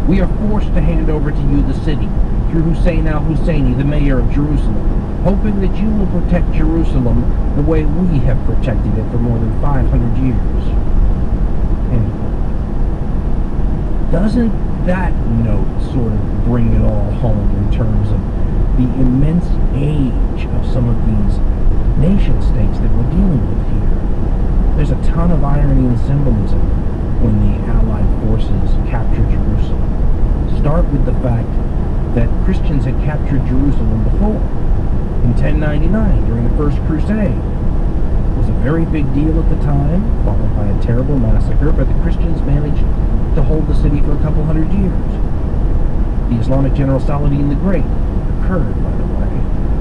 We are forced to hand over to you the city, through Hussein al-Husseini, the mayor of Jerusalem, hoping that you will protect Jerusalem the way we have protected it for more than 500 years. And doesn't that note sort of bring it all home in terms of the immense age of some of these nation-states that we're dealing with here? There's a ton of irony and symbolism when the Allied forces captured Jerusalem. Start with the fact that Christians had captured Jerusalem before, in 1099, during the First Crusade. It was a very big deal at the time, followed by a terrible massacre, but the Christians managed to hold the city for a couple hundred years. The Islamic general Saladin the Great, Kurd, by the way,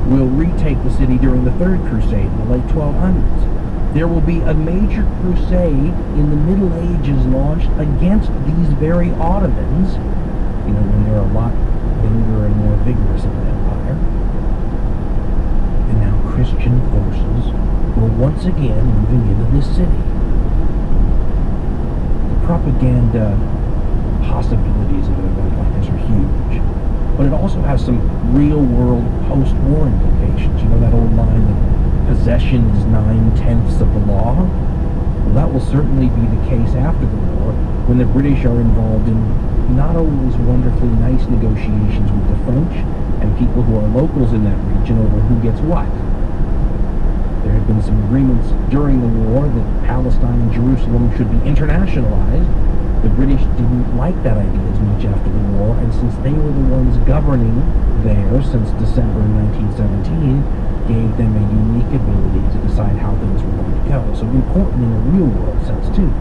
will retake the city during the Third Crusade in the late 1200s. There will be a major crusade in the Middle Ages launched against these very Ottomans, you know, when they're a lot younger and more vigorous of an empire. And now Christian forces were once again moving into this city. The propaganda possibilities of an event like this are huge. But it also has some real-world post-war implications. You know that old line that possession is 9/10 of the law? Well, that will certainly be the case after the war, when the British are involved in not always wonderfully nice negotiations with the French and people who are locals in that region over who gets what. There had been some agreements during the war that Palestine and Jerusalem should be internationalized. The British didn't like that idea as much after the war, and since they were the ones governing there since December 1917, gave them a unique ability to decide how things were going to go. So important in a real-world sense, too.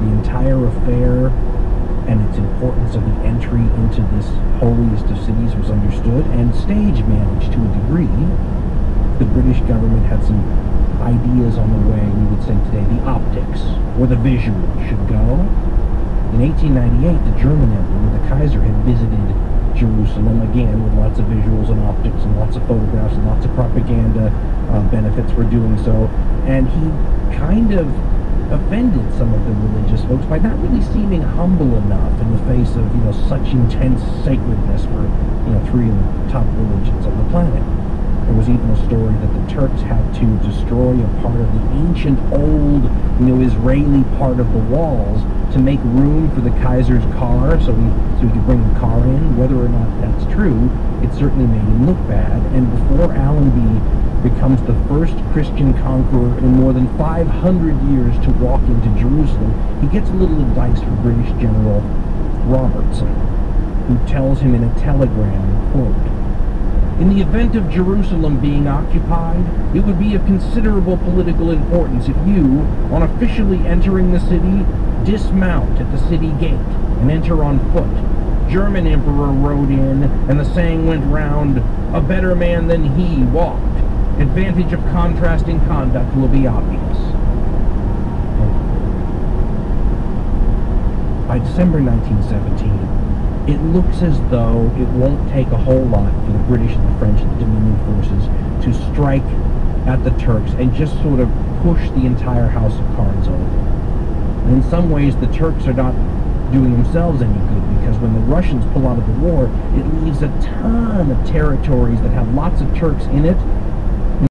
The entire affair and its importance of the entry into this holiest of cities was understood and stage managed to a degree. The British government had some ideas on the way, we would say today, the optics, or the visuals should go. In 1898, the German emperor, the Kaiser, had visited Jerusalem, again, with lots of visuals and optics and lots of photographs and lots of propaganda benefits for doing so, and he kind of offended some of the religious folks by not really seeming humble enough in the face of, you know, such intense sacredness for, you know, three of the top religions on the planet. There was even a story that the Turks had to destroy a part of the ancient, old, you know, Israeli part of the walls to make room for the Kaiser's car, so he could bring the car in. Whether or not that's true, it certainly made him look bad. And before Allenby becomes the first Christian conqueror in more than 500 years to walk into Jerusalem, he gets a little advice from British General Robertson, who tells him in a telegram, quote, "In the event of Jerusalem being occupied, it would be of considerable political importance if you, on officially entering the city, dismount at the city gate and enter on foot. German emperor rode in, and the saying went round, 'A better man than he walked.' Advantage of contrasting conduct will be obvious." By December 1917, it looks as though it won't take a whole lot for the British and the French and the Dominion forces to strike at the Turks and just sort of push the entire house of cards over. And in some ways, the Turks are not doing themselves any good, because when the Russians pull out of the war, it leaves a ton of territories that have lots of Turks in it